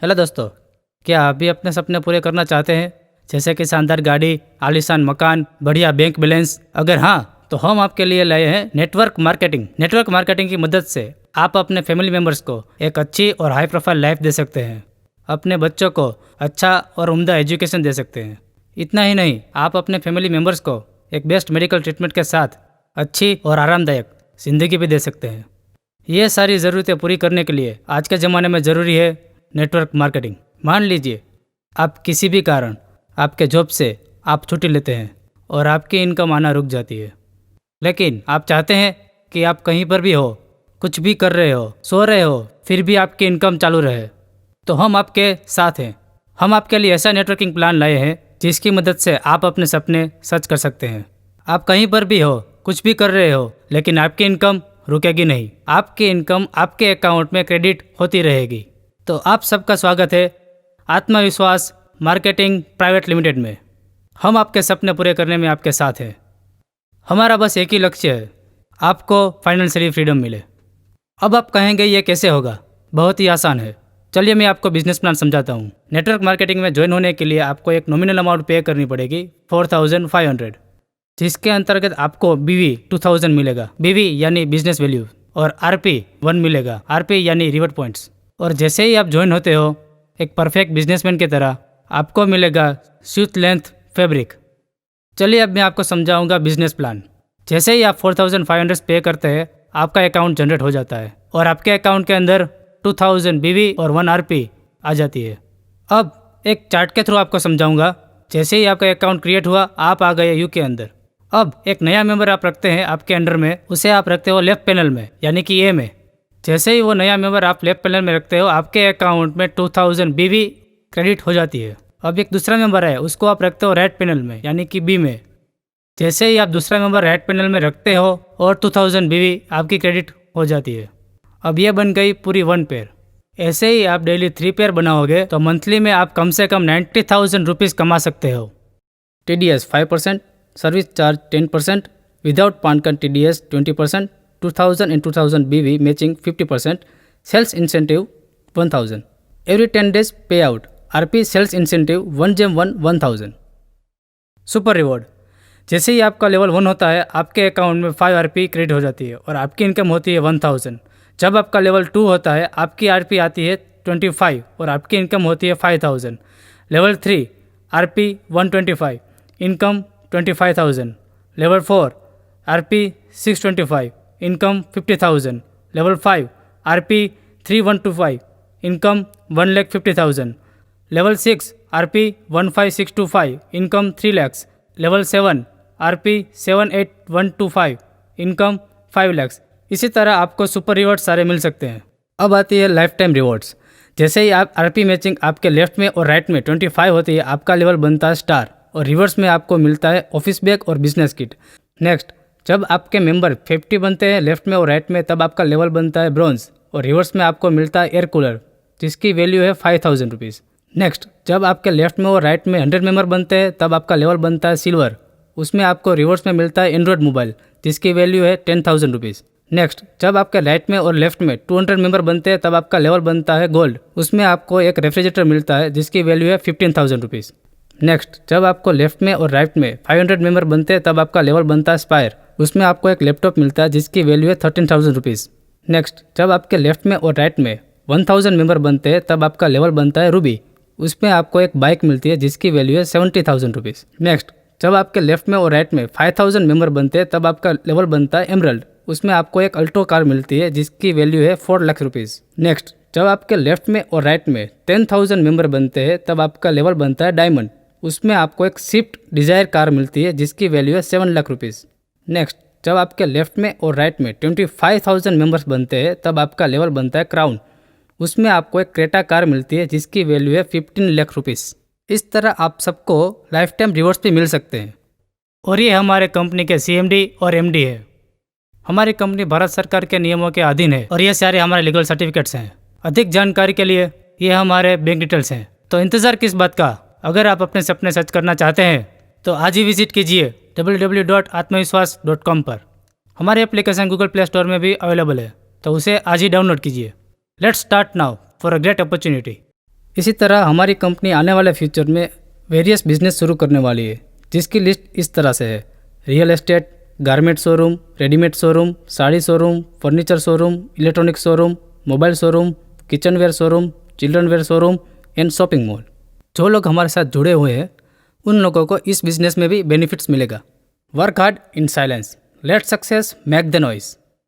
Hello दोस्तों, क्या आप भी अपने सपने पूरे करना चाहते हैं? जैसे कि शानदार गाड़ी, आलीशान मकान, बढ़िया बैंक बैलेंस। अगर हाँ, तो हम आपके लिए लाए हैं नेटवर्क मार्केटिंग। नेटवर्क मार्केटिंग की मदद से आप अपने फैमिली मेंबर्स को एक अच्छी और हाई प्रोफाइल लाइफ दे सकते हैं। अपने बच्चों को अच्छा और उम्दा एजुकेशन दे सकते हैं। इतना ही नहीं, आप अपने फैमिली मेंबर्स को एक बेस्ट मेडिकल ट्रीटमेंट के साथ अच्छी और आरामदायक ज़िंदगी भी दे सकते हैं। ये सारी ज़रूरतें पूरी करने के लिए आज के ज़माने में ज़रूरी है नेटवर्क मार्केटिंग। मान लीजिए आप किसी भी कारण आपके जॉब से आप छुट्टी लेते हैं और आपकी इनकम आना रुक जाती है, लेकिन आप चाहते हैं कि आप कहीं पर भी हो, कुछ भी कर रहे हो, सो रहे हो, फिर भी आपकी इनकम चालू रहे, तो हम आपके साथ हैं। हम आपके लिए ऐसा नेटवर्किंग प्लान लाए हैं जिसकी मदद से आप अपने सपने सच कर सकते हैं। आप कहीं पर भी हो, कुछ भी कर रहे हो, लेकिन आपकी इनकम रुकेगी नहीं। आपकी इनकम आपके अकाउंट में क्रेडिट होती रहेगी। तो आप सबका स्वागत है आत्मविश्वास मार्केटिंग प्राइवेट लिमिटेड में। हम आपके सपने पूरे करने में आपके साथ हैं। हमारा बस एक ही लक्ष्य है, आपको फाइनेंशियली फ्रीडम मिले। अब आप कहेंगे ये कैसे होगा? बहुत ही आसान है। चलिए मैं आपको बिजनेस प्लान समझाता हूँ। नेटवर्क मार्केटिंग में ज्वाइन होने के लिए आपको एक नॉमिनल अमाउंट पे करनी पड़ेगी 4500, जिसके अंतर्गत आपको BV 2000 मिलेगा। BV यानी बिजनेस वैल्यू, और RP 1 मिलेगा। RP यानी रिवॉर्ड पॉइंट्स। और जैसे ही आप ज्वाइन होते हो, एक परफेक्ट बिजनेसमैन की तरह आपको मिलेगा स्यूट लेंथ फैब्रिक। चलिए अब मैं आपको समझाऊंगा बिजनेस प्लान। जैसे ही आप 4500 पे करते हैं, आपका अकाउंट जनरेट हो जाता है और आपके अकाउंट के अंदर 2000 BV और 1 RP आ जाती है। अब एक चार्ट के थ्रू आपको समझाऊंगा। जैसे ही आपका अकाउंट क्रिएट हुआ, आप आ गए यू के अंदर। अब एक नया मेंबर आप रखते हैं आपके अंडर में, उसे आप रखते हो लेफ्ट पैनल में, यानी कि ए में। जैसे ही वो नया मेंबर आप लेफ्ट पैनल में रखते हो, आपके अकाउंट में 2000 BV क्रेडिट हो जाती है। अब एक दूसरा मेंबर है, उसको आप रखते हो राइट पैनल में, यानी कि बी में। जैसे ही आप दूसरा मेंबर राइट पैनल में रखते हो और 2000 BV आपकी क्रेडिट हो जाती है। अब ये बन गई पूरी 1 पेयर। ऐसे ही आप डेली 3 पेयर बनाओगे तो मंथली में आप कम से कम 90,000 रुपीज़ कमा सकते हो। TDS 5%, service charge 10%, without PAN card TDS 20%, 2000 and 2000 BV matching 50%, sales incentive 1000, every 10 days payout, RP sales incentive 1 gem 1 1000। Super reward. जैसे ही आपका लेवल 1 होता है, आपके अकाउंट में 5 RP क्रेडिट हो जाती है और आपकी इनकम होती है 1000। जब आपका लेवल 2 होता है, आपकी RP आती है 25 और आपकी इनकम होती है 5000। Level 3 RP 125, income 25000। Level 4 RP 625, income 50,000। Level 5 RP 3125, income 1,50,000। Level 6 RP 15625, income 3 lakhs। Level 7 RP 78125, income 5 lakhs। इसी तरह आपको सुपर रिवॉर्ड्स सारे मिल सकते हैं। अब आती है लाइफ टाइम रिवॉर्ड्स। जैसे ही आप RP मैचिंग आपके लेफ्ट में और राइट में 25 होती है, आपका लेवल बनता है स्टार और रिवर्स में आपको मिलता है ऑफिस बैग और बिजनेस किट। नेक्स्ट, जब आपके मेंबर 50 बनते हैं लेफ्ट में और राइट में, तब आपका लेवल बनता है ब्रॉन्ज और रिवर्स में आपको मिलता है एयर कूलर, जिसकी वैल्यू है 5000 रुपीज़। नेक्स्ट, जब आपके लेफ्ट में और राइट में 100 मेंबर बनते हैं, तब आपका लेवल बनता है सिल्वर। उसमें आपको रिवर्स में मिलता है एंड्रॉयड मोबाइल, जिसकी वैल्यू है 10,000 रुपीज़। नेक्स्ट, जब आपके राइट में और लेफ्ट में 200 मेंबर बनते हैं, तब आपका लेवल बनता है गोल्ड। उसमें आपको एक रेफ्रिजरेटर मिलता है, जिसकी वैल्यू है 15,000 रुपीज़। नेक्स्ट, जब आपको लेफ्ट में और राइट में 500 मेंबर बनते हैं, तब आपका लेवल बनता है स्पायर। उसमें आपको एक लैपटॉप मिलता है, जिसकी वैल्यू है 13,000 रुपीज़। नेक्स्ट, जब आपके लेफ्ट में और राइट में 1000 मेंबर बनते हैं, तब आपका लेवल बनता है रूबी। उसमें आपको एक बाइक मिलती है, जिसकी वैल्यू है 70,000 रुपीज़। नेक्स्ट, जब आपके लेफ्ट में और राइट में 5000 मेंबर बनते हैं, तब आपका लेवल बनता है एमरल्ड। उसमें आपको एक अल्टो कार मिलती है, जिसकी वैल्यू है 4 लाख रुपीज़। नेक्स्ट, जब आपके लेफ्ट में और राइट में 10,000 मेंबर बनते हैं, तब आपका लेवल बनता है डायमंड। उसमें आपको एक स्विफ्ट डिज़ायर कार मिलती है, जिसकी वैल्यू है 7 लाख रुपीज़। नेक्स्ट, जब आपके लेफ्ट में और राइट में 25,000 मेंबर्स बनते हैं, तब आपका लेवल बनता है क्राउन। उसमें आपको एक क्रेटा कार मिलती है, जिसकी वैल्यू है 15 लाख रुपीज़। इस तरह आप सबको लाइफ टाइम रिवॉर्ड्स भी मिल सकते हैं। और ये हमारे कंपनी के CMD और MD है। हमारी कंपनी भारत सरकार के नियमों के अधीन है और ये सारे हमारे लीगल सर्टिफिकेट्स हैं। अधिक जानकारी के लिए ये हमारे बैंक डिटेल्स हैं। तो इंतज़ार किस बात का? अगर आप अपने सपने सच करना चाहते हैं तो आज ही विजिट कीजिए www.atmavishwas.com पर। हमारी एप्लीकेशन गूगल प्ले स्टोर में भी अवेलेबल है, तो उसे आज ही डाउनलोड कीजिए। Let's start now for a great opportunity. इसी तरह हमारी कंपनी आने वाले फ्यूचर में वेरियस बिजनेस शुरू करने वाली है, जिसकी लिस्ट इस तरह से है: real estate, garment showroom, readymade showroom, sari showroom, furniture showroom, electronic showroom, mobile showroom, kitchenware showroom, children where showroom and shopping mall. जो लोग हमारे साथ जुड़े हुए हैं उन लोगों को इस बिजनेस में भी बेनिफिट्स मिलेगा। Work hard in silence, let success make the noise.